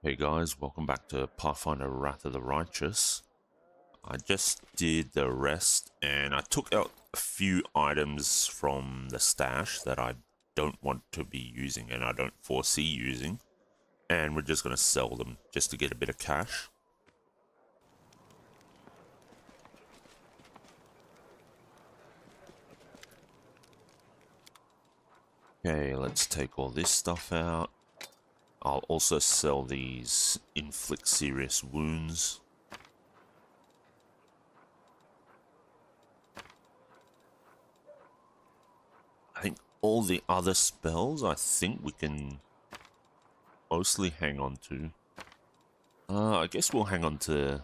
Hey guys, welcome back to Pathfinder Wrath of the Righteous. I just did the rest and I took out a few items from the stash that I don't want to be using and I don't foresee using. And we're just going to sell them just to get a bit of cash. Okay, let's take all this stuff out. I'll also sell these inflict serious wounds. I think all the other spells, I think we can mostly hang on to. I guess we'll hang on to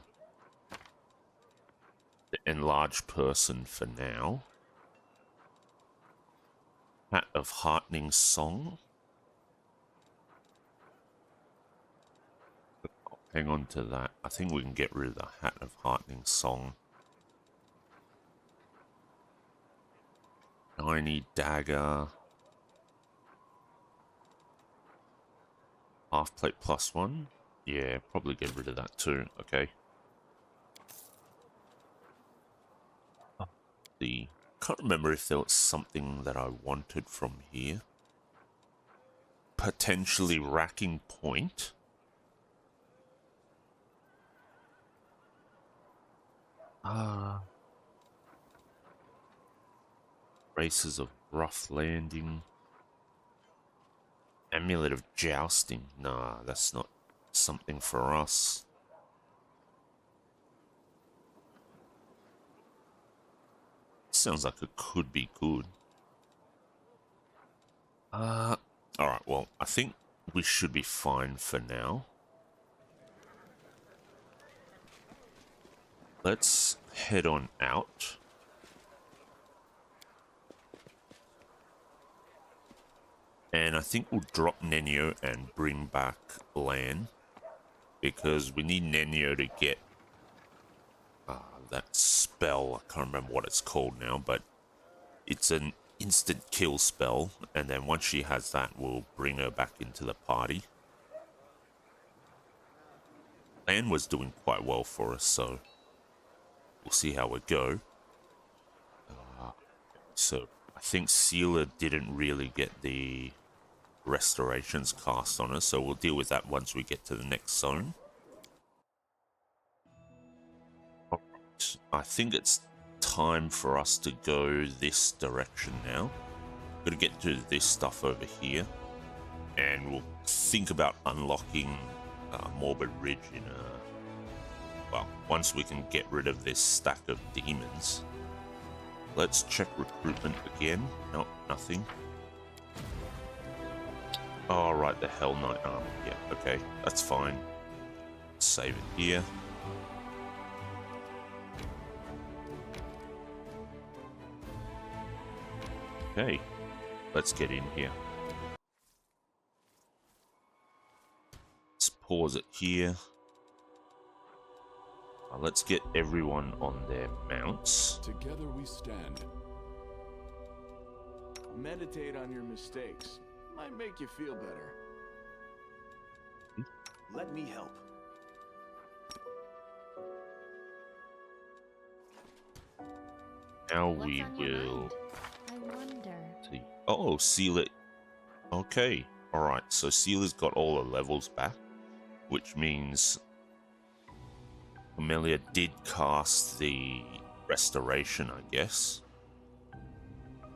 the enlarged person for now. Hat of Heartening Song. I'll hang on to that. I think we can get rid of the Hat of Heartening Song. Tiny Dagger. Half plate +1. Yeah, probably get rid of that too. Okay. Can't remember if there was something that I wanted from here. Potentially racking point. Races of rough landing. Amulet of jousting. Nah, that's not something for us. Sounds like it could be good. Alright, well, I think we should be fine for now. Let's head on out. And I think we'll drop Nenio and bring back Lan. Because we need Nenio to get that spell. I can't remember what it's called now, but it's an instant kill spell. And then once she has that, we'll bring her back into the party. Lan was doing quite well for us, so we'll see how it go. So I think Sealer didn't really get the restorations cast on us, so we'll deal with that once we get to the next zone. Alright, I think it's time for us to go this direction now. Gotta get to this stuff over here, and we'll think about unlocking Morbid Ridge in well, once we can get rid of this stack of demons. Let's check recruitment again. Nope, nothing. Oh, right, the Hell Knight armor. Yeah, okay, that's fine. Save it here. Okay, let's get in here. Let's pause it here. Let's get everyone on their mounts. Together we stand. Meditate on your mistakes. Might make you feel better. Let me help. Now we will I wonder. see. Oh, Sealer. Okay, alright, so Sealer's got all the levels back, which means Amelia did cast the restoration, I guess.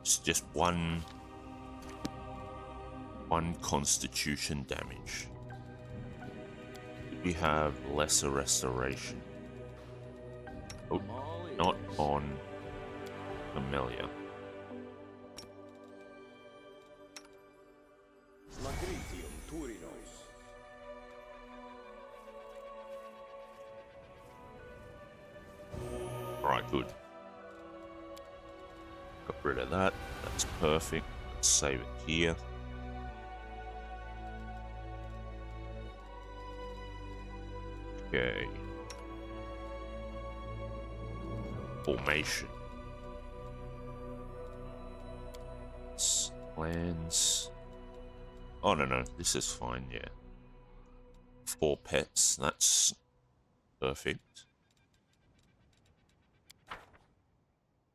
It's just one constitution damage. We have lesser restoration. Oh, not on Amelia. Alright, good. Got rid of that. That's perfect. Let's save it here. Okay. Formation. Lands. Oh, no, this is fine, yeah. 4 pets. That's perfect.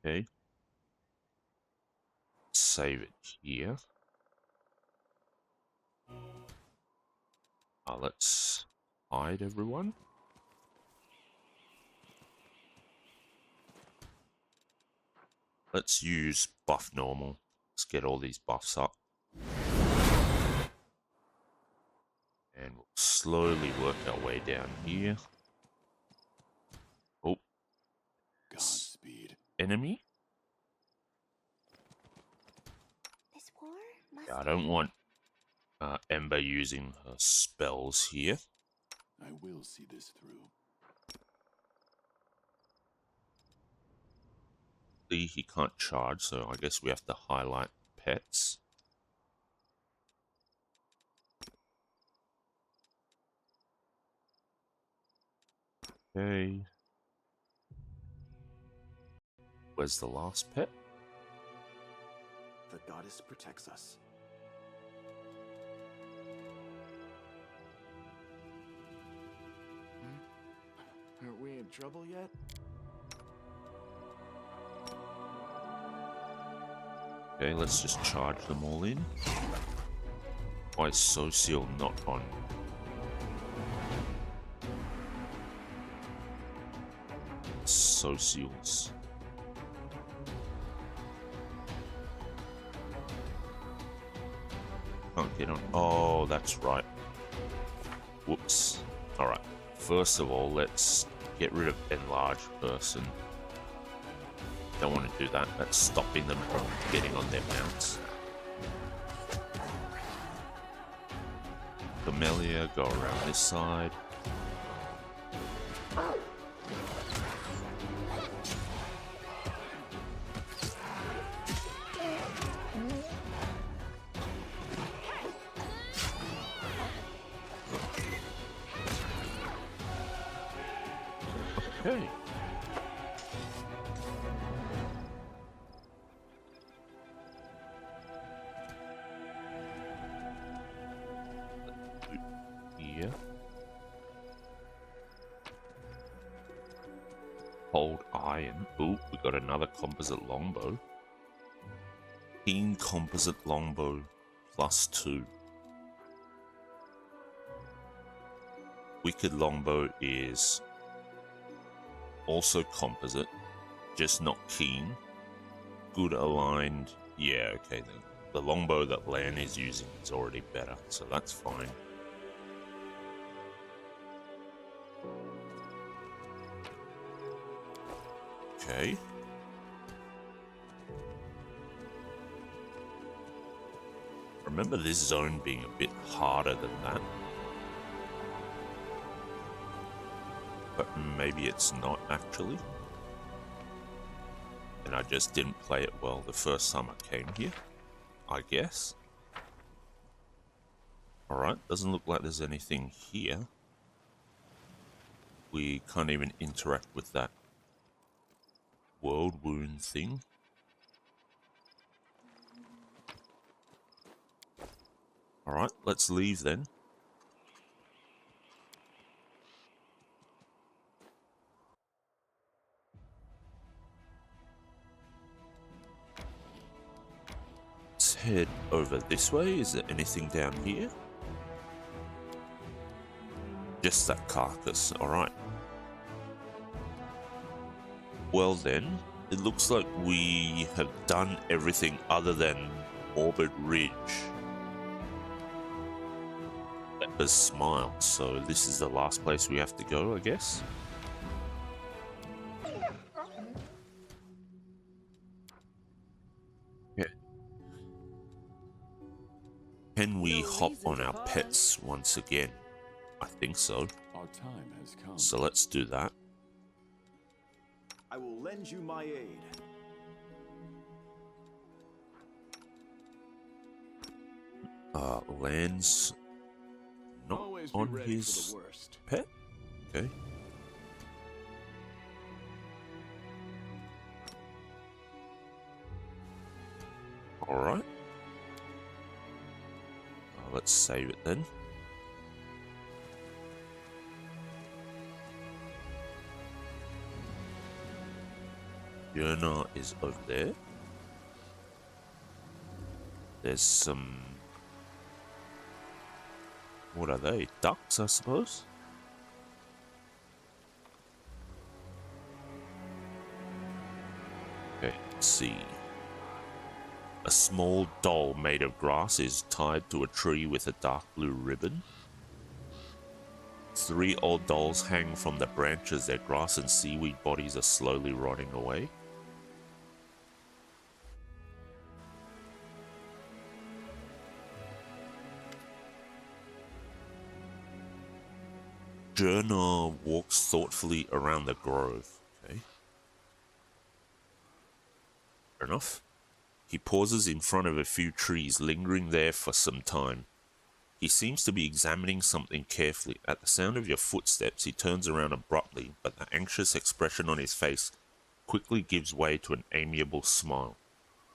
Okay. Save it here. Let's hide everyone. Let's use buff normal. Let's get all these buffs up. And we'll slowly work our way down here. Oh. Godspeed. Enemy? This war must Yeah, I don't want Ember using her spells here. I will see this through. See, he can't charge, so I guess we have to highlight pets. Okay. Where's the last pet? The goddess protects us. Aren't we in trouble yet? Okay, let's just charge them all in. Why is Social not on? Socials. Can't get on. Oh, that's right. Whoops. Alright. First of all, let's get rid of enlarged person. Don't want to do that. That's stopping them from getting on their mounts. Camellia, go around this side. Okay. Here. Hold iron. Ooh, we got another composite longbow. Keen composite longbow +2. Wicked longbow is also composite, just not keen. Good aligned. Yeah, okay then. The longbow that Lan is using is already better, so that's fine. Okay. Remember this zone being a bit harder than that. But maybe it's not actually. And I just didn't play it well the first time I came here, I guess. Alright, doesn't look like there's anything here. We can't even interact with that world wound thing. Alright, let's leave then. Let's head over this way. Is there anything down here? Just that carcass, alright. Well then, it looks like we have done everything other than Morbid Ridge. Ember's Smile, so this is the last place we have to go, I guess. Yeah. Can we hop on our pets once again? I think so. Our time has come. So let's do that. I will lend you my aid. Lands not Always be on ready for his the worst. pet? Okay. Alright. Let's save it then. Jernaugh is over there. There's some... What are they? Ducks, I suppose? Okay, let's see. A small doll made of grass is tied to a tree with a dark blue ribbon. 3 old dolls hang from the branches. Their grass and seaweed bodies are slowly rotting away. Jernaugh walks thoughtfully around the grove. Okay. Fair enough. He pauses in front of a few trees, lingering there for some time. He seems to be examining something carefully. At the sound of your footsteps, he turns around abruptly, but the anxious expression on his face quickly gives way to an amiable smile.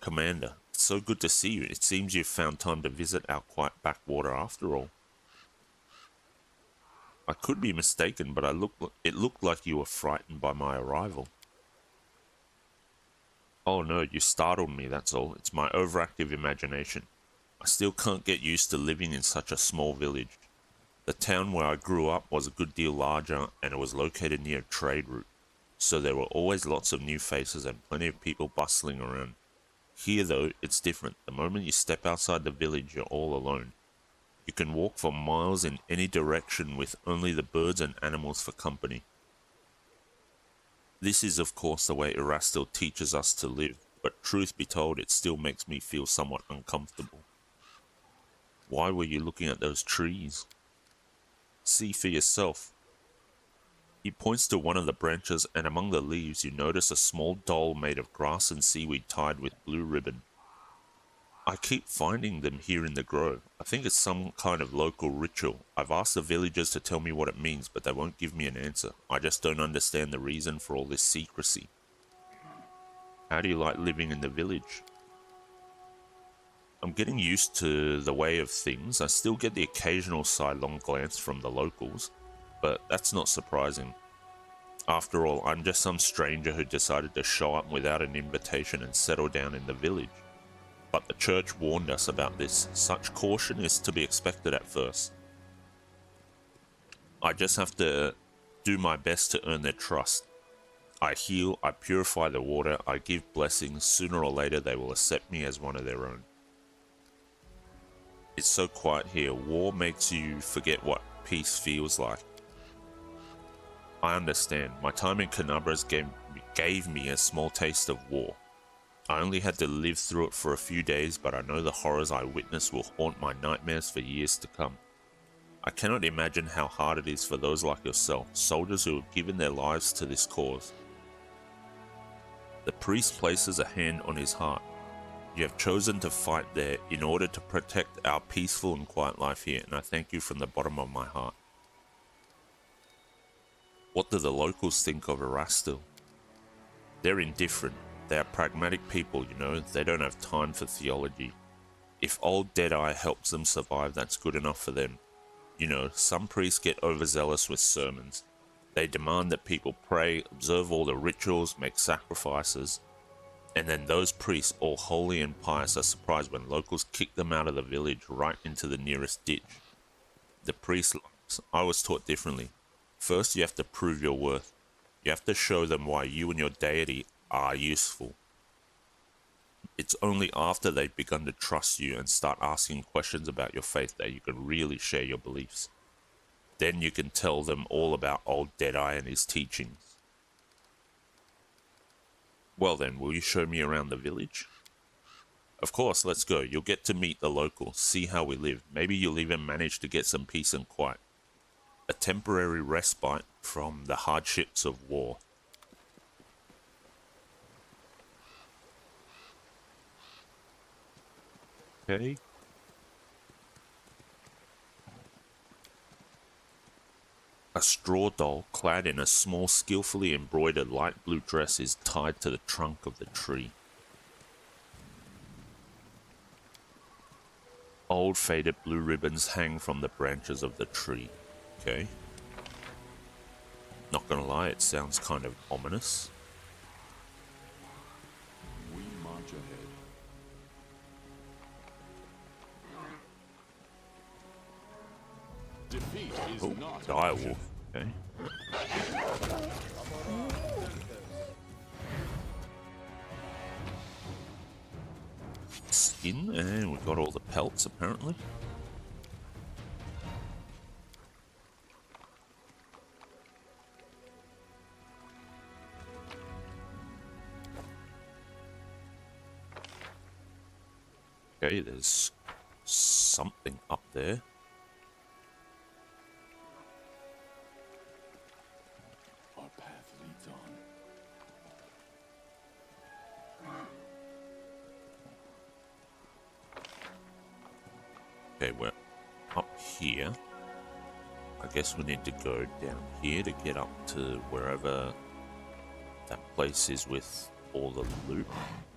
Commander, it's so good to see you. It seems you've found time to visit our quiet backwater after all. I could be mistaken, but it looked like you were frightened by my arrival. Oh no, you startled me, that's all. It's my overactive imagination. I still can't get used to living in such a small village. The town where I grew up was a good deal larger, and it was located near a trade route, so there were always lots of new faces and plenty of people bustling around. Here though, it's different. The moment you step outside the village, you're all alone. You can walk for miles in any direction with only the birds and animals for company. This is of course the way Erastil teaches us to live, but truth be told, it still makes me feel somewhat uncomfortable. Why were you looking at those trees? See for yourself. He points to one of the branches, and among the leaves you notice a small doll made of grass and seaweed tied with blue ribbon. I keep finding them here in the grove. I think it's some kind of local ritual. I've asked the villagers to tell me what it means, but they won't give me an answer. I just don't understand the reason for all this secrecy. How do you like living in the village? I'm getting used to the way of things. I still get the occasional sidelong glance from the locals, but that's not surprising. After all, I'm just some stranger who decided to show up without an invitation and settle down in the village. But the church warned us about this. Such caution is to be expected at first. I just have to do my best to earn their trust. I heal, I purify the water, I give blessings. Sooner or later they will accept me as one of their own. It's so quiet here. War makes you forget what peace feels like. I understand. My time in Canabras gave me a small taste of war. I only had to live through it for a few days, but I know the horrors I witnessed will haunt my nightmares for years to come. I cannot imagine how hard it is for those like yourself, soldiers who have given their lives to this cause. The priest places a hand on his heart. You have chosen to fight there in order to protect our peaceful and quiet life here, and I thank you from the bottom of my heart. What do the locals think of Erastil? They're indifferent. They are pragmatic people, you know. They don't have time for theology. If old Deadeye helps them survive, that's good enough for them. You know, some priests get overzealous with sermons. They demand that people pray, observe all the rituals, make sacrifices, and then those priests, all holy and pious, are surprised when locals kick them out of the village right into the nearest ditch. The priest lies. I was taught differently. First, you have to prove your worth. You have to show them why you and your deity are useful. It's only after they've begun to trust you and start asking questions about your faith that you can really share your beliefs. Then you can tell them all about old Deadeye and his teachings. Well then, will you show me around the village? Of course, let's go. You'll get to meet the locals, see how we live. Maybe you'll even manage to get some peace and quiet. A temporary respite from the hardships of war. Okay. A straw doll clad in a small, skillfully embroidered light blue dress is tied to the trunk of the tree. Old faded blue ribbons hang from the branches of the tree. Okay. Not gonna lie, it sounds kind of ominous. is Oh, not direwolf. Okay. Skin, and we got all the pelts apparently. Okay, there's something up there. Our path leads on. Okay, we're up here. I guess we need to go down here to get up to wherever that place is with all the loot.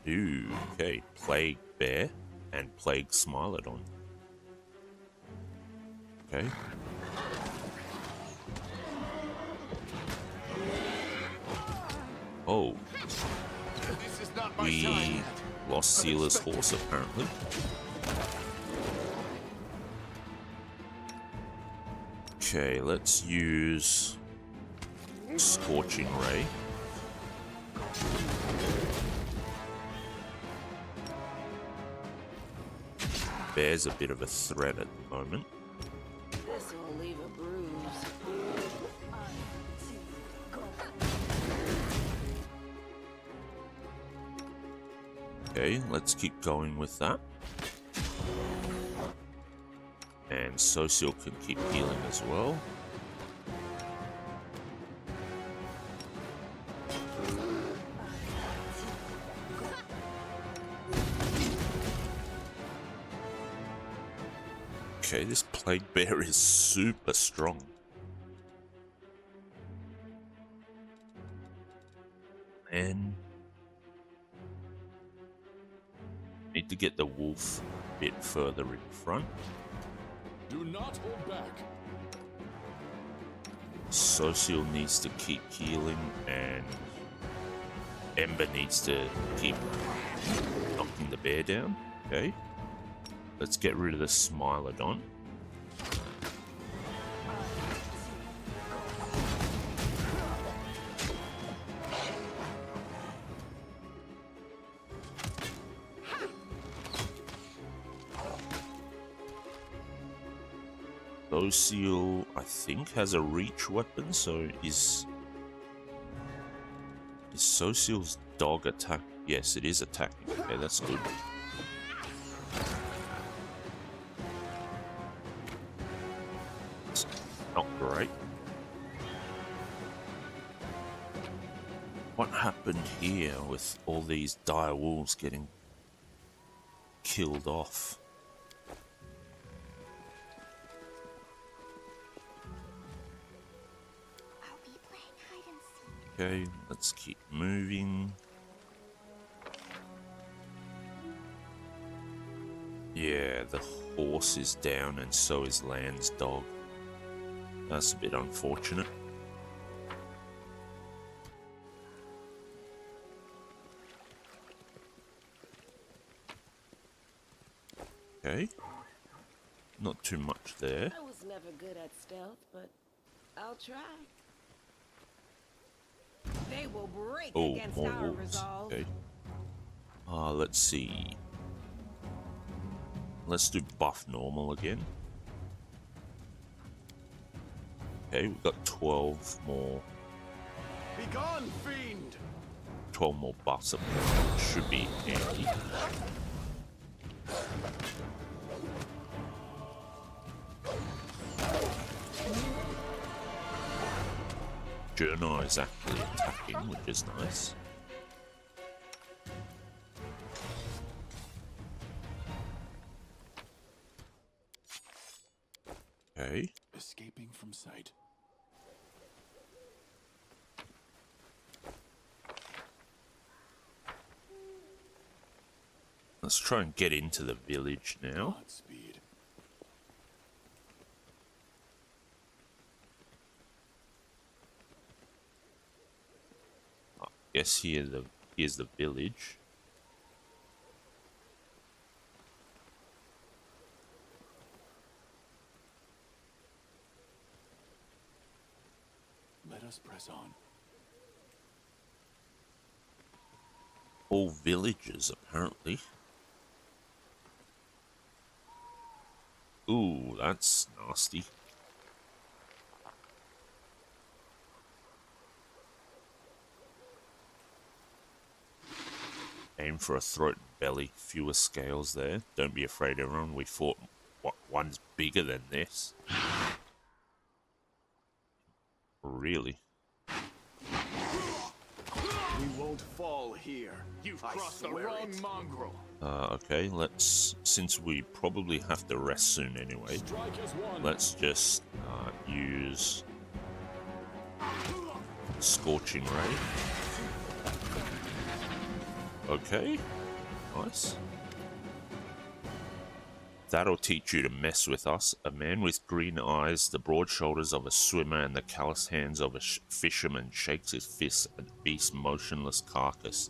Ooh, okay. Plague Bear and Plague Smilodon. Okay. Oh, This is not my we time. lost Sealer's horse apparently. Okay, let's use Scorching Ray. Bear's a bit of a threat at the moment. This will leave a bruise. Okay, let's keep going with that. And Social can keep healing as well. Okay, this Plague Bear is super strong. And need to get the wolf a bit further in front. Do not hold back. Social needs to keep healing, and Ember needs to keep knocking the bear down. Okay. Let's get rid of the Smilodon. Social, I think, has a reach weapon, so is Social's dog attack? Yes, it is attacking. Okay, that's good. It's not great. What happened here with all these dire wolves getting killed off? Are we playing hide and seek? Okay, let's keep moving. Yeah, the horse is down and so is Land's dog. That's a bit unfortunate. Okay. Not too much there. I was never good at stealth, but I'll try. They will break Oh, against more our wolves. resolve. Okay. Let's see. Let's do buff normal again. Okay, we've got 12 more. Be gone, fiend! 12 more buffs up there. Should be handy. Jernaugh is actually attacking, which is nice. Okay. Escaping from sight. Let's try and get into the village now. Godspeed. Guess here's the village. Let us press on. All villagers, apparently. Ooh, that's nasty. Aim for a throat and belly. Fewer scales there. Don't be afraid, everyone. We fought one's bigger than this. Really? We won't fall here. You've crossed the wrong mongrel. Okay, let's, since we probably have to rest soon anyway, let's just use Scorching Ray. Okay, nice. That'll teach you to mess with us. A man with green eyes, the broad shoulders of a swimmer, and the callous hands of a fisherman shakes his fist at the beast's motionless carcass.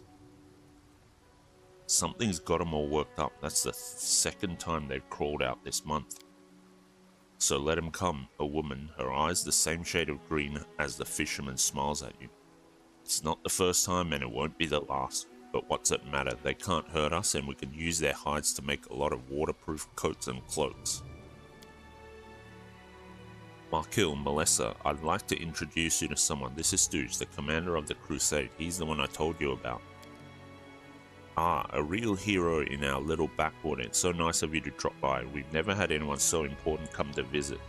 Something's got 'em all worked up. That's the second time they've crawled out this month. So let him come. A woman, her eyes the same shade of green as the fisherman, smiles at you. It's not the first time and it won't be the last. But what's it matter? They can't hurt us and we can use their hides to make a lot of waterproof coats and cloaks. Markil, Melissa, I'd like to introduce you to someone. This is Stooge, the commander of the crusade. He's the one I told you about. Ah, a real hero in our little backwater. It's so nice of you to drop by. We've never had anyone so important come to visit.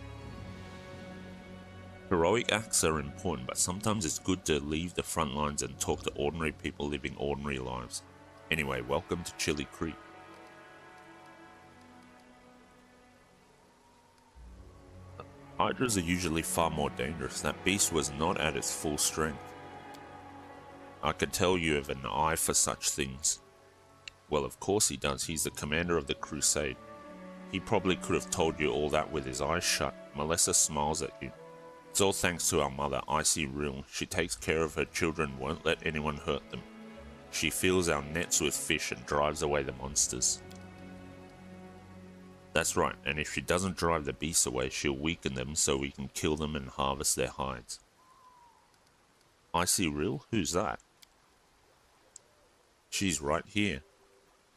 Heroic acts are important, but sometimes it's good to leave the front lines and talk to ordinary people living ordinary lives. Anyway, welcome to Chili Creek. Hydras are usually far more dangerous. That beast was not at its full strength. I could tell you have an eye for such things. Well, of course he does. He's the commander of the crusade. He probably could have told you all that with his eyes shut. Melissa smiles at you. It's all thanks to our mother, Icy Rill. She takes care of her children, won't let anyone hurt them. She fills our nets with fish and drives away the monsters. That's right, and if she doesn't drive the beasts away, she'll weaken them so we can kill them and harvest their hides. Icy Rill? Who's that? She's right here.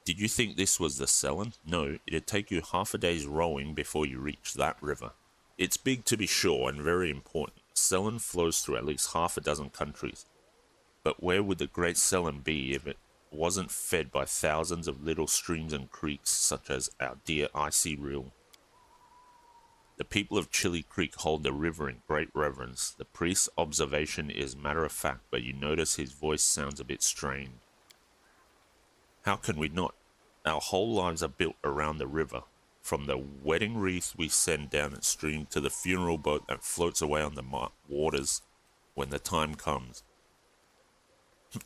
Did you think this was the Selen? No, it'd take you half a day's rowing before you reach that river. It's big to be sure and very important. Selen flows through at least half a dozen countries. But where would the great Selen be if it wasn't fed by thousands of little streams and creeks such as our dear Icy Rill? The people of Chili Creek hold the river in great reverence. The priest's observation is matter of fact, but you notice his voice sounds a bit strained. How can we not? Our whole lives are built around the river. From the wedding wreath we send down its stream to the funeral boat that floats away on the waters when the time comes.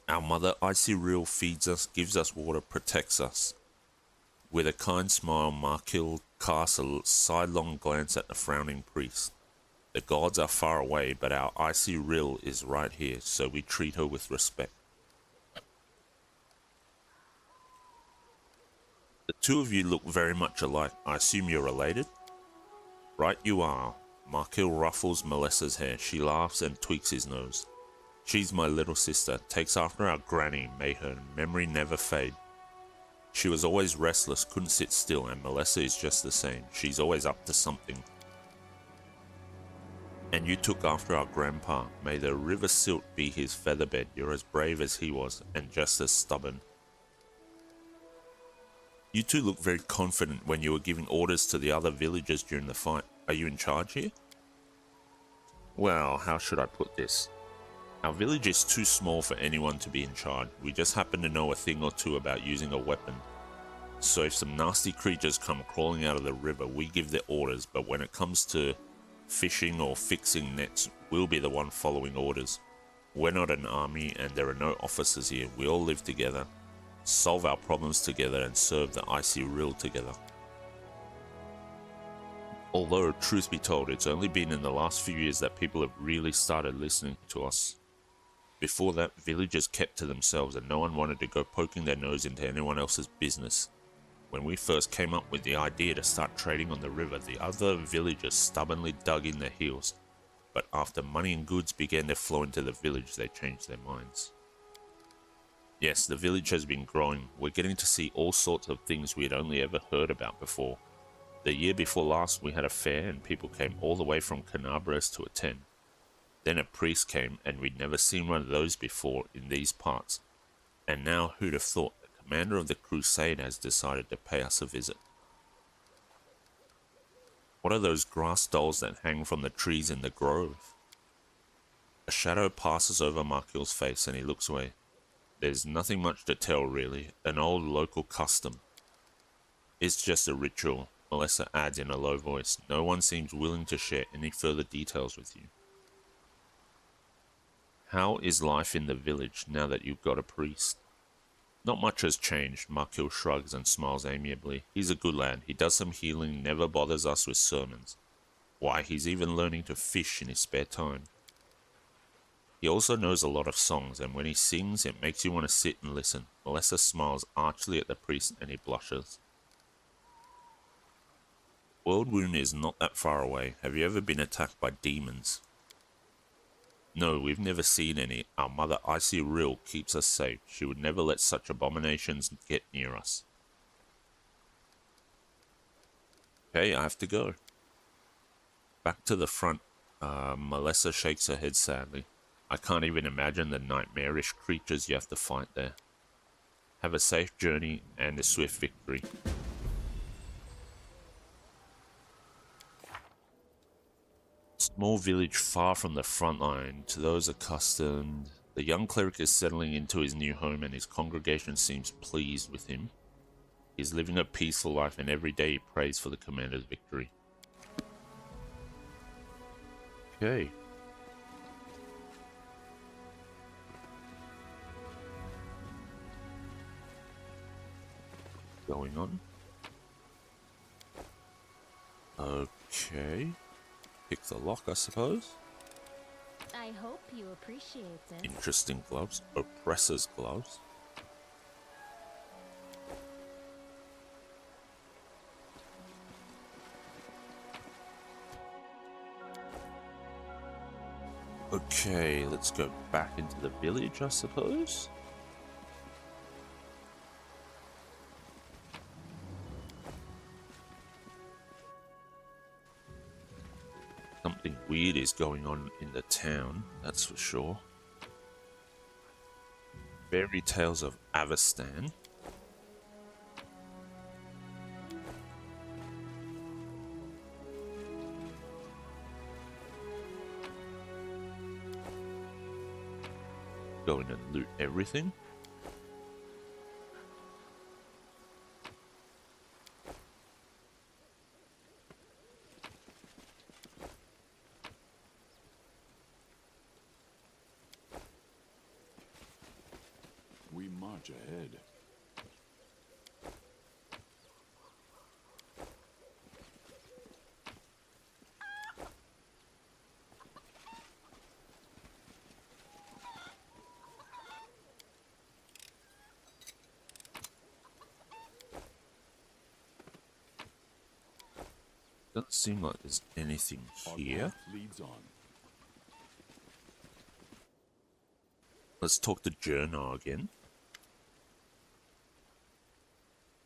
Our mother Icy Rill feeds us, gives us water, protects us. With a kind smile, Markil casts a sidelong glance at the frowning priest. The gods are far away, but our Icy Rill is right here, so we treat her with respect. The two of you look very much alike. I assume you're related? Right you are. Markil ruffles Melissa's hair. She laughs and tweaks his nose. She's my little sister, takes after our granny, may her memory never fade. She was always restless, couldn't sit still, and Melissa is just the same. She's always up to something. And you took after our grandpa. May the river silt be his featherbed. You're as brave as he was, and just as stubborn. You two look very confident when you were giving orders to the other villagers during the fight. Are you in charge here? Well, how should I put this? Our village is too small for anyone to be in charge. We just happen to know a thing or two about using a weapon. So if some nasty creatures come crawling out of the river, we give the orders, but when it comes to fishing or fixing nets, we'll be the one following orders. We're not an army and there are no officers here. We all live together, solve our problems together, and serve the Icy Rill together. Although, truth be told, it's only been in the last few years that people have really started listening to us. Before that, villagers kept to themselves and no one wanted to go poking their nose into anyone else's business. When we first came up with the idea to start trading on the river, the other villagers stubbornly dug in their heels. but after money and goods began to flow into the village, they changed their minds. Yes, the village has been growing. We're getting to see all sorts of things we had only ever heard about before. The year before last, we had a fair and people came all the way from Canabras to attend. Then a priest came, and we'd never seen one of those before in these parts. And now, who'd have thought, the commander of the crusade has decided to pay us a visit. What are those grass dolls that hang from the trees in the grove? A shadow passes over Markil's face and he looks away. There's nothing much to tell, really. An old local custom. It's just a ritual, Melissa adds in a low voice. No one seems willing to share any further details with you. How is life in the village now that you've got a priest? Not much has changed, Markil shrugs and smiles amiably. He's a good lad. He does some healing, never bothers us with sermons. Why, he's even learning to fish in his spare time. He also knows a lot of songs, and when he sings, it makes you want to sit and listen. Melissa smiles archly at the priest, and he blushes. Worldwound is not that far away. Have you ever been attacked by demons? No, we've never seen any. Our mother Icy Rill keeps us safe. She would never let such abominations get near us. Okay, I have to go. Back to the front. Melissa shakes her head sadly. I can't even imagine the nightmarish creatures you have to fight there. Have a safe journey and a swift victory. Small village far from the front line. To those accustomed, the young cleric is settling into his new home and his congregation seems pleased with him. He's living a peaceful life and every day he prays for the commander's victory. Okay. Going on. Okay. Pick the lock, I suppose. I hope you appreciate this. Interesting gloves. Oppressor's gloves. Okay, let's go back into the village, I suppose. Something weird is going on in the town, that's for sure. Fairy Tales of Avestan. Go in and loot everything. We march ahead. Doesn't seem like there's anything here. Our path leads on. Let's talk to Jernaugh again.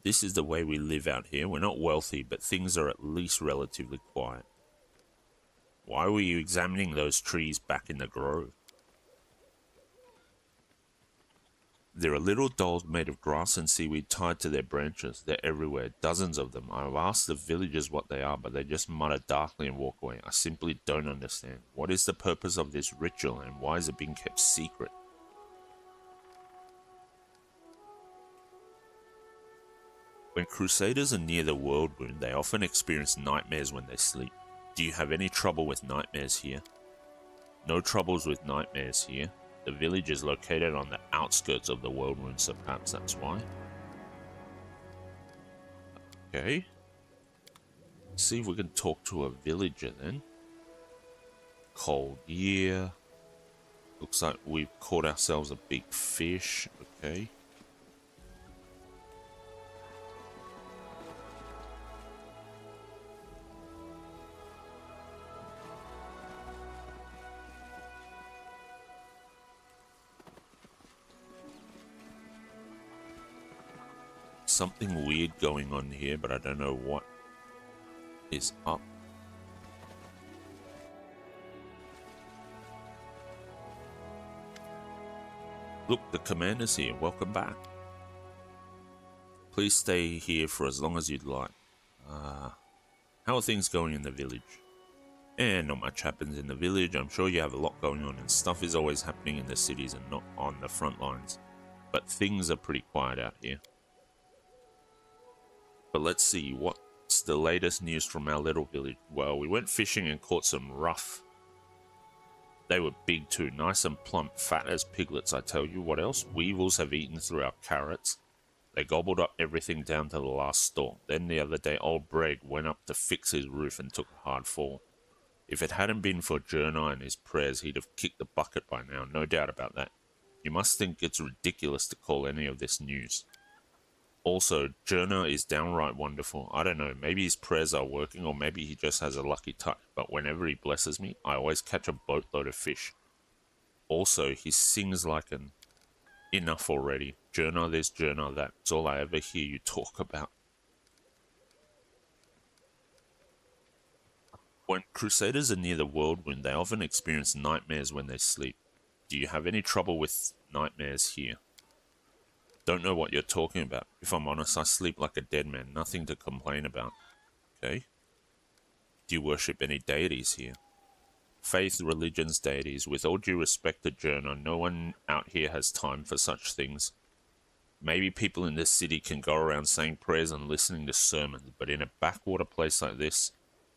This is the way we live out here. We're not wealthy, but things are at least relatively quiet. Why were you examining those trees back in the grove? There are little dolls made of grass and seaweed tied to their branches. They're everywhere, dozens of them. I've asked the villagers what they are, but they just mutter darkly and walk away. I simply don't understand. What is the purpose of this ritual and why is it being kept secret? When crusaders are near the Worldwound, they often experience nightmares when they sleep. Do you have any trouble with nightmares here? No troubles with nightmares here. The village is located on the outskirts of the Worldwound, so perhaps that's why. Okay. Let's see if we can talk to a villager then. Cold year. Looks like we've caught ourselves a big fish. Okay. something weird going on here, but I don't know what is up. Look, the commander's here. Welcome back. Please stay here for as long as you'd like. How are things going in the village? And not much happens in the village. I'm sure you have a lot going on, and stuff is always happening in the cities and not on the front lines. But things are pretty quiet out here. But let's see, what's the latest news from our little village? Well, we went fishing and caught some rough. They were big too, nice and plump, fat as piglets, I tell you. What else? Weevils have eaten through our carrots. They gobbled up everything down to the last stalk. Then the other day, old Breg went up to fix his roof and took a hard fall. If it hadn't been for Jernaugh and his prayers, he'd have kicked the bucket by now, no doubt about that. You must think it's ridiculous to call any of this news. Also, Jernaugh is downright wonderful. I don't know, maybe his prayers are working, or maybe he just has a lucky touch, but whenever he blesses me, I always catch a boatload of fish. Also, he sings like an... Enough already. Jernaugh this, Jernaugh that. It's all I ever hear you talk about. When Crusaders are near the whirlwind, they often experience nightmares when they sleep. Do you have any trouble with nightmares here? Don't know what you're talking about. If I'm honest, I sleep like a dead man. Nothing to complain about. Okay. Do you worship any deities here? Faith, religions, deities. With all due respect to Jernaugh, no one out here has time for such things. Maybe people in this city can go around saying prayers and listening to sermons, but in a backwater place like this,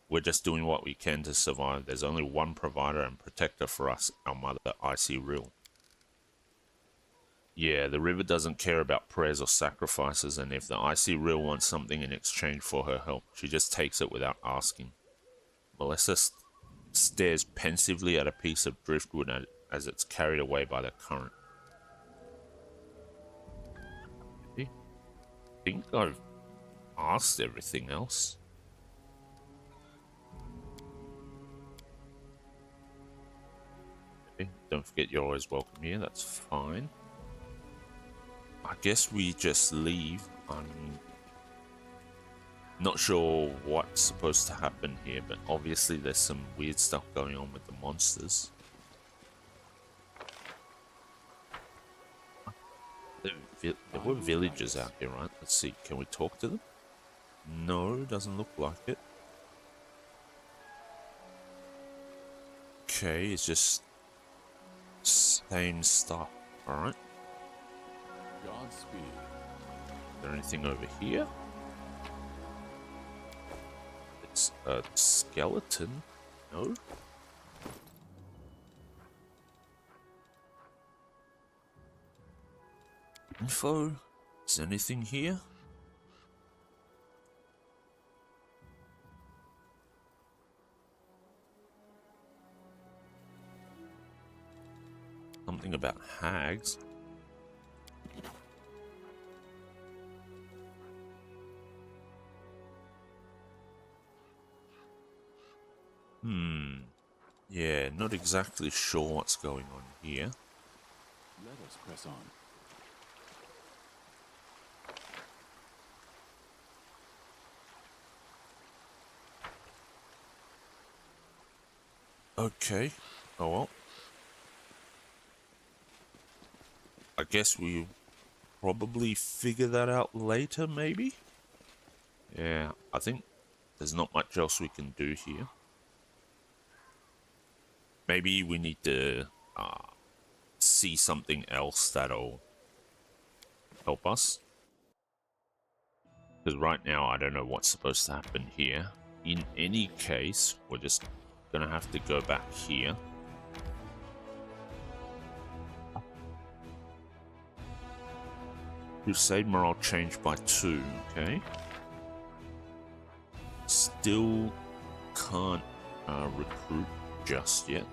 we're just doing what we can to survive. There's only one provider and protector for us, our mother, Icy Rill. Yeah, the river doesn't care about prayers or sacrifices, and if the Icy Rill wants something in exchange for her help, she just takes it without asking. Melissa stares pensively at a piece of driftwood as it's carried away by the current. I think I've asked everything else. Okay, don't forget you're always welcome here, that's fine. I guess we just leave. I'm not sure what's supposed to happen here, but obviously there's some weird stuff going on with the monsters. There were villagers out here, right? Let's see, can we talk to them? No, doesn't look like it. Okay, it's just same stuff, alright. Godspeed. Is there anything over here? It's a skeleton. No? Info? Is there anything here? Something about hags. Yeah, not exactly sure what's going on here. Let us press on. Okay. Oh well. I guess we'll probably figure that out later, maybe? Yeah, I think there's not much else we can do here. Maybe we need to see something else that'll help us. Because right now, I don't know what's supposed to happen here. In any case, we're just gonna have to go back here. Crusade morale changed by 2, okay. Still can't recruit just yet.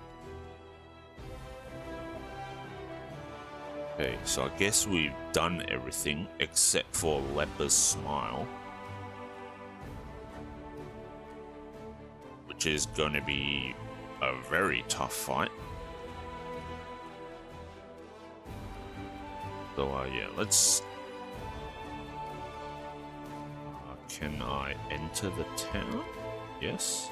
Okay, so I guess we've done everything except for Leper's Smile, which is going to be a very tough fight. So yeah, let's Can I enter the town? Yes.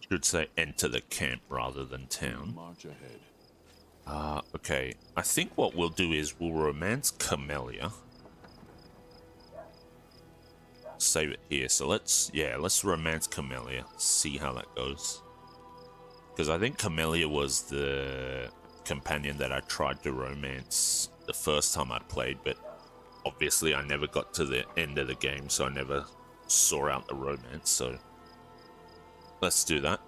Should say enter the camp rather than town. March ahead. Okay. I think what we'll do is we'll romance Camellia. Save it here. So let's romance Camellia. See how that goes. Because I think Camellia was the companion that I tried to romance the first time I played, but obviously I never got to the end of the game, so I never saw out the romance, so let's do that.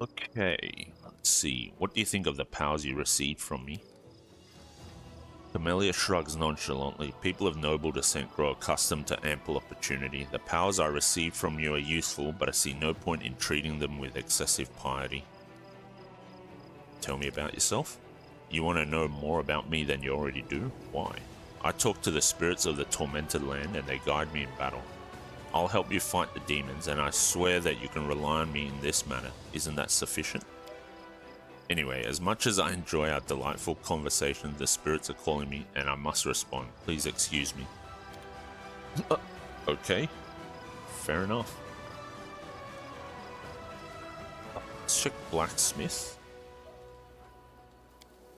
Okay, let's see. What do you think of the powers you received from me? Camellia shrugs nonchalantly. People of noble descent grow accustomed to ample opportunity. The powers I received from you are useful, but I see no point in treating them with excessive piety. Tell me about yourself. You want to know more about me than you already do? Why? I talk to the spirits of the tormented land and they guide me in battle. I'll help you fight the demons, and I swear that you can rely on me in this matter. Isn't that sufficient? Anyway, as much as I enjoy our delightful conversation, the spirits are calling me and I must respond. Please excuse me. Okay. Fair enough. Let's check blacksmith.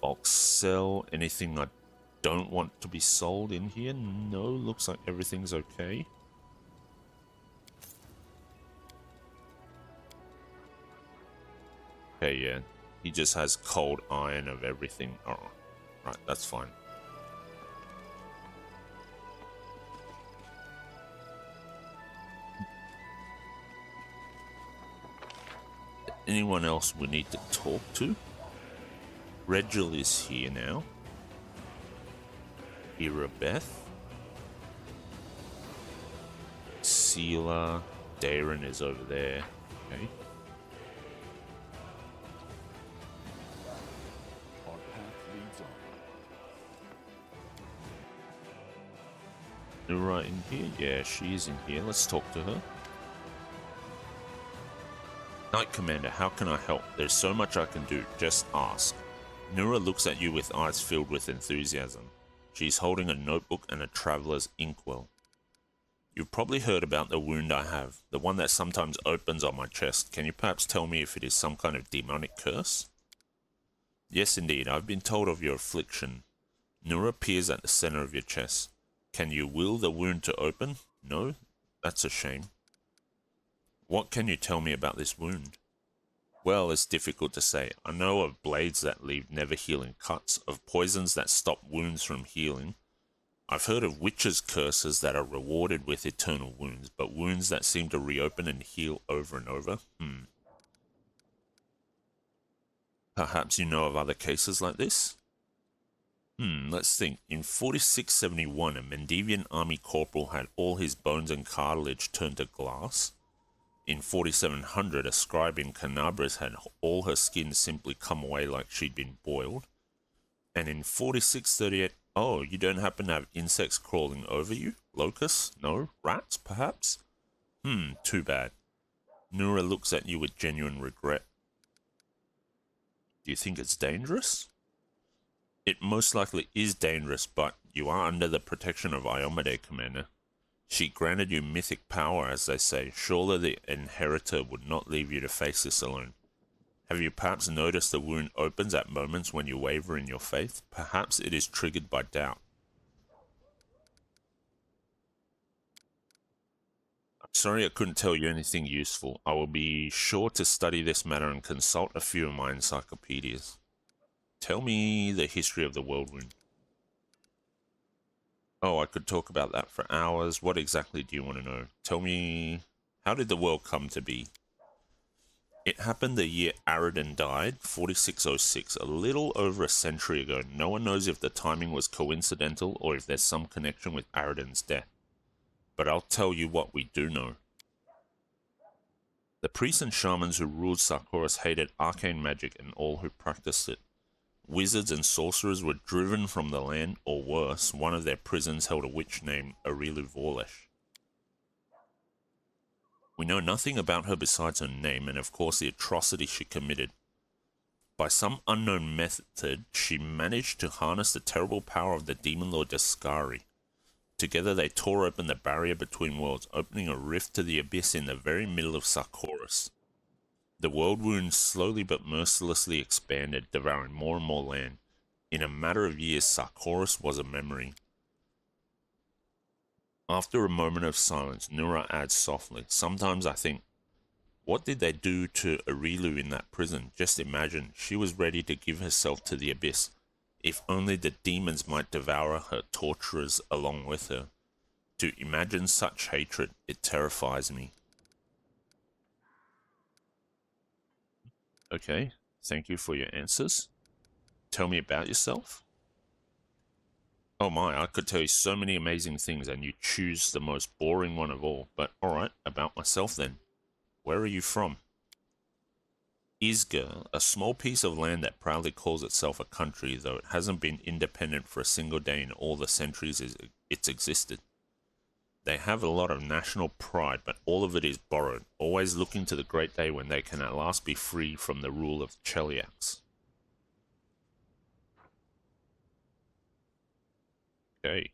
Bulk sell. Anything I don't want to be sold in here? No, looks like everything's okay. Okay, yeah. He just has cold iron of everything. Oh, right, that's fine. Anyone else we need to talk to? Regil is here now. Irabeth. Seela. Darren is over there. Okay. Right in here? Yeah, she is in here. Let's talk to her. Knight Commander, how can I help? There's so much I can do. Just ask. Nura looks at you with eyes filled with enthusiasm. She's holding a notebook and a traveler's inkwell. You've probably heard about the wound I have, the one that sometimes opens on my chest. Can you perhaps tell me if it is some kind of demonic curse? Yes, indeed. I've been told of your affliction. Nura appears at the center of your chest. Can you will the wound to open? No? That's a shame. What can you tell me about this wound? Well, it's difficult to say. I know of blades that leave never-healing cuts, of poisons that stop wounds from healing. I've heard of witches' curses that are rewarded with eternal wounds, but wounds that seem to reopen and heal over and over? Perhaps you know of other cases like this? Let's think. In 4671, a Mendevian army corporal had all his bones and cartilage turned to glass. In 4700, a scribe in Canabris had all her skin simply come away like she'd been boiled. And in 4638, oh, you don't happen to have insects crawling over you? Locusts? No? Rats, perhaps? Too bad. Nura looks at you with genuine regret. Do you think it's dangerous? It most likely is dangerous, but you are under the protection of Iomade, Commander. She granted you mythic power, as they say. Surely the Inheritor would not leave you to face this alone. Have you perhaps noticed the wound opens at moments when you waver in your faith? Perhaps it is triggered by doubt. I'm sorry I couldn't tell you anything useful. I will be sure to study this matter and consult a few of my encyclopedias. Tell me the history of the world wound. Oh, I could talk about that for hours. What exactly do you want to know? Tell me, how did the world come to be? It happened the year Aradin died, 4606, a little over a century ago. No one knows if the timing was coincidental or if there's some connection with Aradin's death. But I'll tell you what we do know. The priests and shamans who ruled Sarkoris hated arcane magic and all who practiced it. Wizards and sorcerers were driven from the land, or worse, one of their prisons held a witch named Arilu Vorlesh. We know nothing about her besides her name and of course the atrocity she committed. By some unknown method, she managed to harness the terrible power of the demon lord Daskari. Together they tore open the barrier between worlds, opening a rift to the abyss in the very middle of Sarkoris. The world wound slowly but mercilessly expanded, devouring more and more land. In a matter of years, Sarkoris was a memory. After a moment of silence, Nura adds softly, "Sometimes I think, what did they do to Arilu in that prison? Just imagine, she was ready to give herself to the abyss. If only the demons might devour her torturers along with her. To imagine such hatred, it terrifies me." Okay, thank you for your answers. Tell me about yourself. Oh my, I could tell you so many amazing things and you choose the most boring one of all. But alright, about myself then. Where are you from? Isga, a small piece of land that proudly calls itself a country, though it hasn't been independent for a single day in all the centuries it's existed. They have a lot of national pride, but all of it is borrowed, always looking to the great day when they can at last be free from the rule of Cheliax. Okay.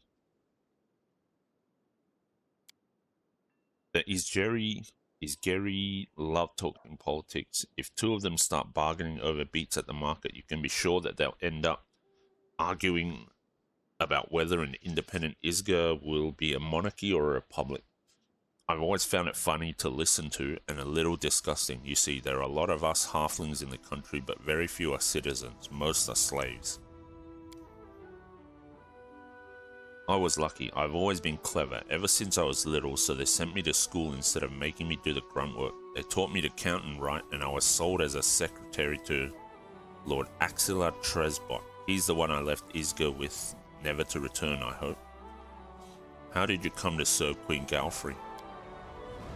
The Isgeri love talking politics. If two of them start bargaining over beats at the market, you can be sure that they'll end up arguing about whether an independent Isga will be a monarchy or a republic. I've always found it funny to listen to and a little disgusting. You see, there are a lot of us halflings in the country, but very few are citizens. Most are slaves. I was lucky. I've always been clever, ever since I was little, so they sent me to school instead of making me do the grunt work. They taught me to count and write, and I was sold as a secretary to Lord Axilla Tresbot. He's the one I left Isga with, never to return, I hope. How did you come to serve Queen Galfrey?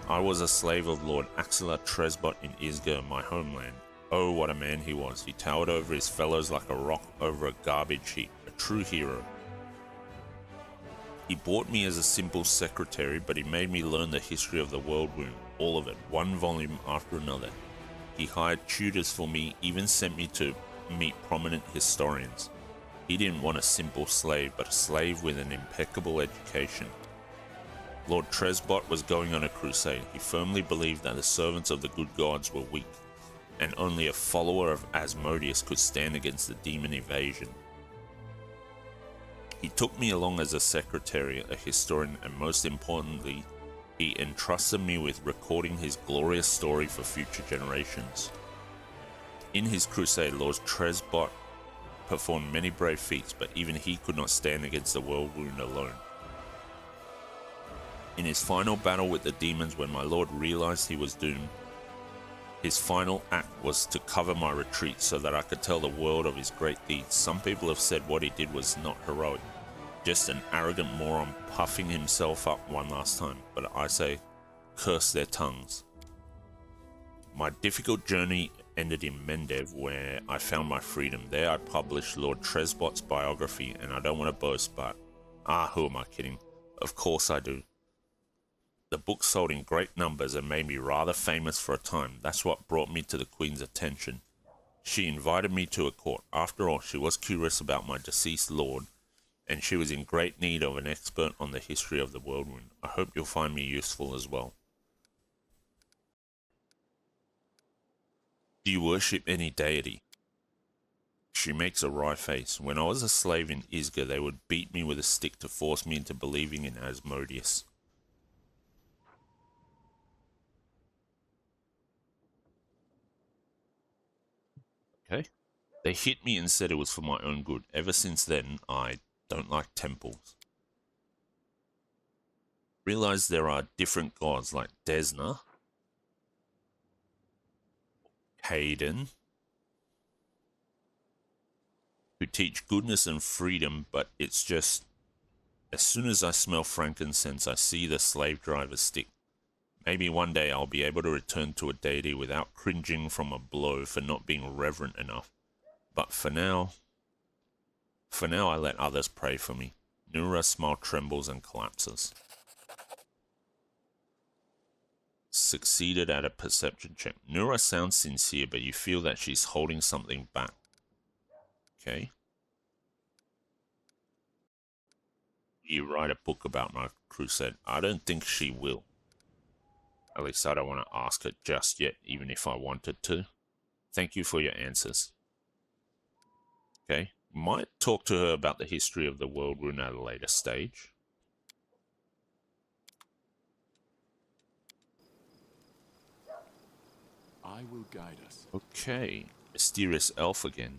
I was a slave of Lord Axilla Tresbot in Isga, my homeland. Oh, what a man he was. He towered over his fellows like a rock over a garbage heap, a true hero. He bought me as a simple secretary, but he made me learn the history of the world wound, all of it, one volume after another. He hired tutors for me, even sent me to meet prominent historians. He didn't want a simple slave, but a slave with an impeccable education. Lord Tresbot was going on a crusade. He firmly believed that the servants of the good gods were weak, and only a follower of Asmodeus could stand against the demon invasion. He took me along as a secretary, a historian, and most importantly, he entrusted me with recording his glorious story for future generations. In his crusade, Lord Tresbot performed many brave feats, but even he could not stand against the world wound alone. In his final battle with the demons, when my lord realized he was doomed, his final act was to cover my retreat so that I could tell the world of his great deeds. Some people have said what he did was not heroic, just an arrogant moron puffing himself up one last time, but I say, curse their tongues. My difficult journey ended in Mendev, where I found my freedom. There I published Lord Tresbot's biography, and I don't want to boast, but who am I kidding? Of course I do. The book sold in great numbers and made me rather famous for a time. That's what brought me to the Queen's attention. She invited me to a court. After all, she was curious about my deceased lord, and she was in great need of an expert on the history of the world wound. I hope you'll find me useful as well. Do you worship any deity? She makes a wry face. When I was a slave in Isga, they would beat me with a stick to force me into believing in Asmodeus. Okay. They hit me and said it was for my own good. Ever since then, I don't like temples. Realize there are different gods like Desna, Hayden, who teach goodness and freedom, but it's just, as soon as I smell frankincense, I see the slave driver's stick. Maybe one day I'll be able to return to a deity without cringing from a blow for not being reverent enough. But for now I let others pray for me. Nura's smile trembles and collapses. succeeded at a perception check. Nura sounds sincere, but you feel that she's holding something back. Okay. You write a book about my crusade. I don't think she will. At least I don't want to ask her just yet, even if I wanted to. Thank you for your answers. Okay. Might talk to her about the history of the world rune at a later stage. I will guide us. Okay. Mysterious elf again.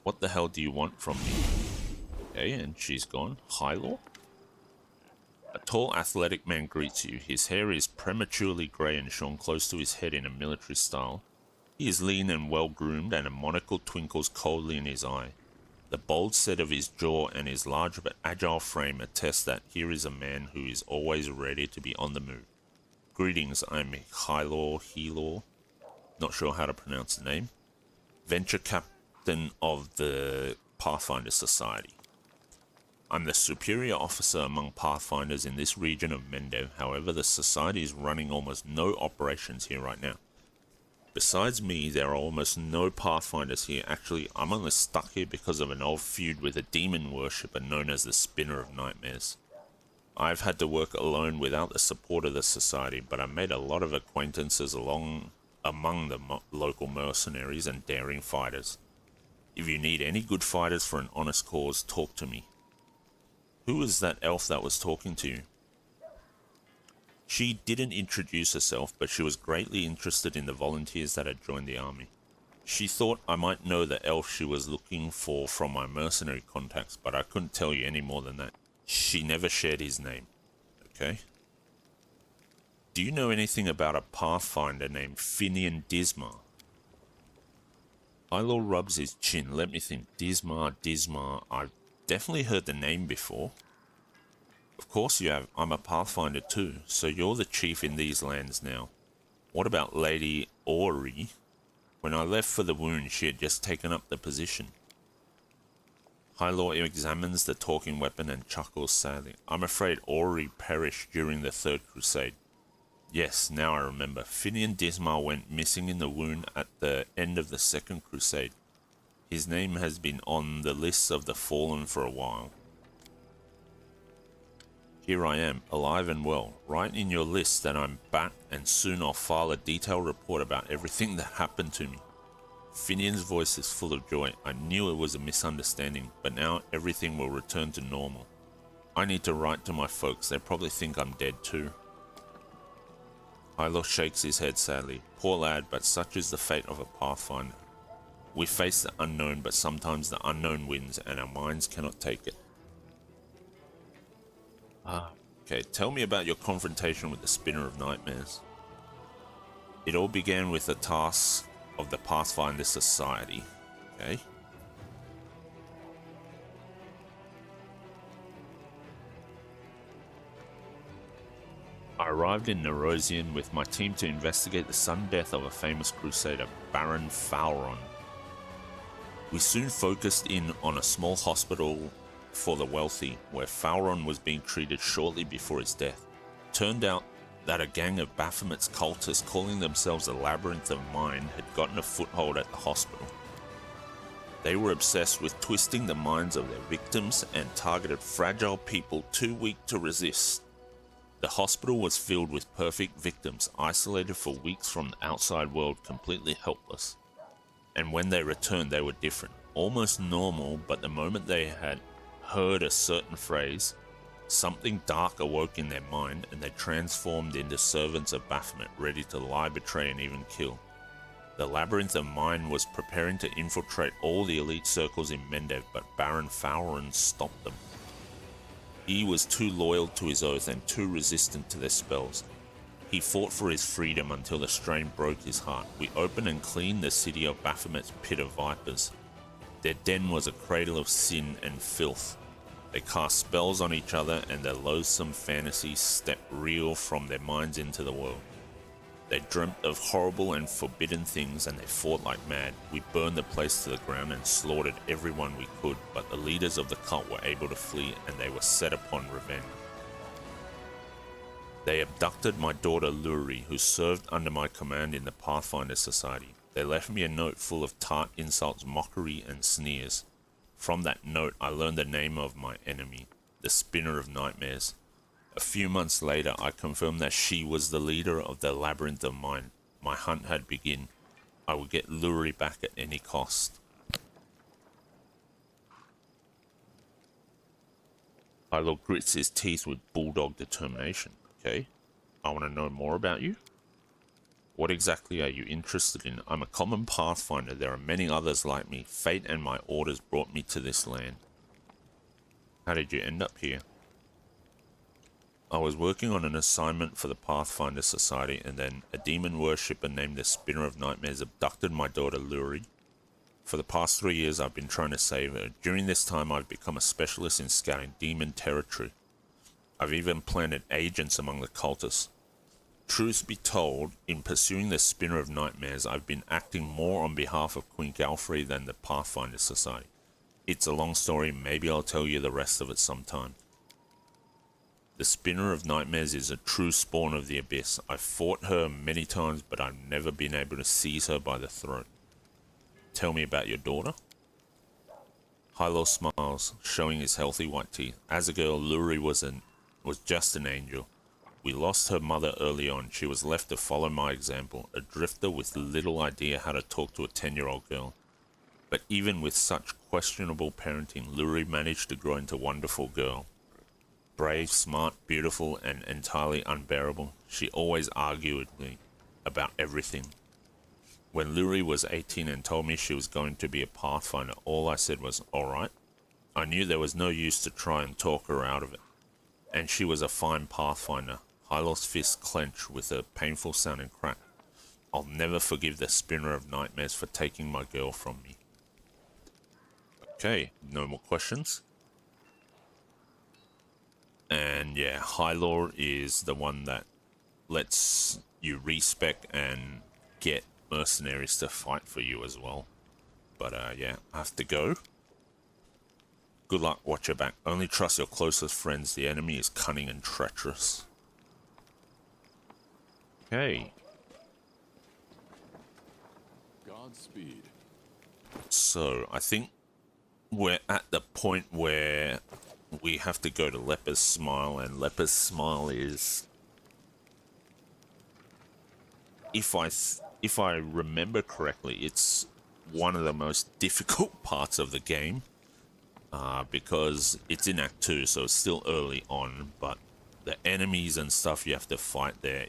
What the hell do you want from me? Okay, and she's gone. Hylor? A tall, athletic man greets you. His hair is prematurely grey and shorn close to his head in a military style. He is lean and well-groomed, and a monocle twinkles coldly in his eye. The bold set of his jaw and his large but agile frame attest that here is a man who is always ready to be on the move. Greetings, I'm Helor, not sure how to pronounce the name. Venture captain of the Pathfinder Society. I'm the superior officer among Pathfinders in this region of Mendev. However, the Society is running almost no operations here right now. Besides me, there are almost no Pathfinders here. Actually, I'm only stuck here because of an old feud with a demon worshipper known as the Spinner of Nightmares. I've had to work alone without the support of the Society, but I made a lot of acquaintances among the local mercenaries and daring fighters. If you need any good fighters for an honest cause, talk to me. Who was that elf that was talking to you? She didn't introduce herself, but she was greatly interested in the volunteers that had joined the army. She thought I might know the elf she was looking for from my mercenary contacts, but I couldn't tell you any more than that. She never shared his name. Okay. Do you know anything about a Pathfinder named Finian Dismar? Hylor rubs his chin. Let me think. Dismar. I've definitely heard the name before. Of course you have. I'm a Pathfinder too, so you're the chief in these lands now. What about Lady Ori? When I left for the wound, she had just taken up the position. Hylor examines the talking weapon and chuckles sadly. I'm afraid Ori perished during the Third Crusade. Yes, now I remember. Finian Dismar went missing in the wound at the end of the Second Crusade. His name has been on the lists of the fallen for a while. Here I am, alive and well. Write in your list that I'm back, and soon I'll file a detailed report about everything that happened to me. Finian's voice is full of joy. I knew it was a misunderstanding, but now everything will return to normal. I need to write to my folks. They probably think I'm dead too. Hylor shakes his head sadly. Poor lad, but such is the fate of a Pathfinder. We face the unknown, but sometimes the unknown wins, and our minds cannot take it. Okay, tell me about your confrontation with the Spinner of Nightmares. It all began with the task of the Pathfinder Society. Okay. I arrived in Nerosian with my team to investigate the sudden death of a famous crusader, Baron Fauron. We soon focused in on a small hospital for the wealthy, where Fauron was being treated shortly before his death. Turned out that a gang of Baphomet's cultists calling themselves the Labyrinth of Mind had gotten a foothold at the hospital. They were obsessed with twisting the minds of their victims and targeted fragile people too weak to resist. The hospital was filled with perfect victims, isolated for weeks from the outside world, completely helpless. And when they returned, they were different, almost normal, but the moment they had heard a certain phrase, something dark awoke in their mind, and they transformed into servants of Baphomet, ready to lie, betray, and even kill. The Labyrinth of Mind was preparing to infiltrate all the elite circles in Mendev, but Baron Fauron stopped them. He was too loyal to his oath and too resistant to their spells. He fought for his freedom until the strain broke his heart. We opened and cleaned the city of Baphomet's pit of vipers. Their den was a cradle of sin and filth. They cast spells on each other, and their loathsome fantasies stepped real from their minds into the world. They dreamt of horrible and forbidden things, and they fought like mad. We burned the place to the ground and slaughtered everyone we could, but the leaders of the cult were able to flee, and they were set upon revenge. They abducted my daughter Luri, who served under my command in the Pathfinder Society. They left me a note full of tart insults, mockery, and sneers. From that note, I learned the name of my enemy, the Spinner of Nightmares. A few months later, I confirmed that she was the leader of the Labyrinth of Mind. My hunt had begun. I would get Luri back at any cost. Hilo grits his teeth with bulldog determination. Okay, I want to know more about you. What exactly are you interested in? I'm a common Pathfinder. There are many others like me. Fate and my orders brought me to this land. How did you end up here? I was working on an assignment for the Pathfinder Society, and then a demon worshipper named the Spinner of Nightmares abducted my daughter Luri. For the past 3 years, I've been trying to save her. During this time, I've become a specialist in scouting demon territory. I've even planted agents among the cultists. Truth be told, in pursuing the Spinner of Nightmares, I've been acting more on behalf of Queen Galfrey than the Pathfinder Society. It's a long story, maybe I'll tell you the rest of it sometime. The Spinner of Nightmares is a true spawn of the Abyss. I've fought her many times, but I've never been able to seize her by the throat. Tell me about your daughter. Hilo smiles, showing his healthy white teeth. As a girl, Luri was just an angel. We lost her mother early on. She was left to follow my example, a drifter with little idea how to talk to a 10-year-old girl. But even with such questionable parenting, Luri managed to grow into a wonderful girl. Brave, smart, beautiful, and entirely unbearable. She always argued with me about everything. When Luri was 18 and told me she was going to be a Pathfinder, all I said was, alright. I knew there was no use to try and talk her out of it. And she was a fine Pathfinder. Hilo's fist clenched with a painful sounding crack. I'll never forgive the Spinner of Nightmares for taking my girl from me. Okay, no more questions. And yeah, Hilo is the one that lets you respec and get mercenaries to fight for you as well. But yeah, I have to go. Good luck, watch your back. Only trust your closest friends. The enemy is cunning and treacherous. Okay. Godspeed. So, I think we're at the point where we have to go to Leper's Smile, and Leper's Smile is... If I remember correctly, it's one of the most difficult parts of the game. Because it's in Act 2, so it's still early on, but the enemies and stuff you have to fight there,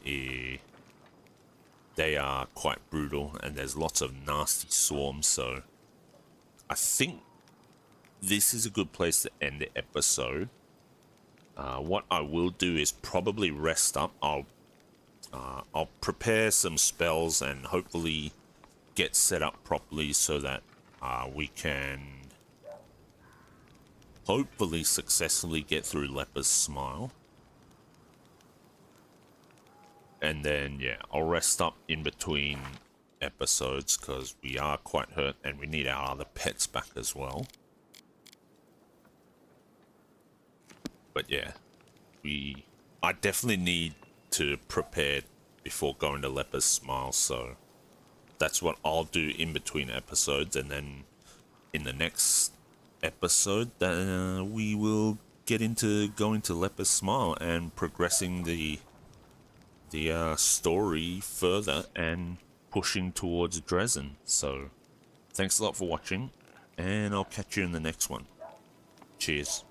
they are quite brutal, and there's lots of nasty swarms, so I think this is a good place to end the episode. What I will do is probably rest up. I'll prepare some spells and hopefully get set up properly so that we can hopefully successfully get through Leper's Smile. And then, yeah, I'll rest up in between episodes because we are quite hurt and we need our other pets back as well. But yeah, I definitely need to prepare before going to Leper's Smile, so that's what I'll do in between episodes, and then in the next episode we will get into going to Leper's Smile and progressing the story further and pushing towards Dresden. So thanks a lot for watching, and I'll catch you in the next one. Cheers.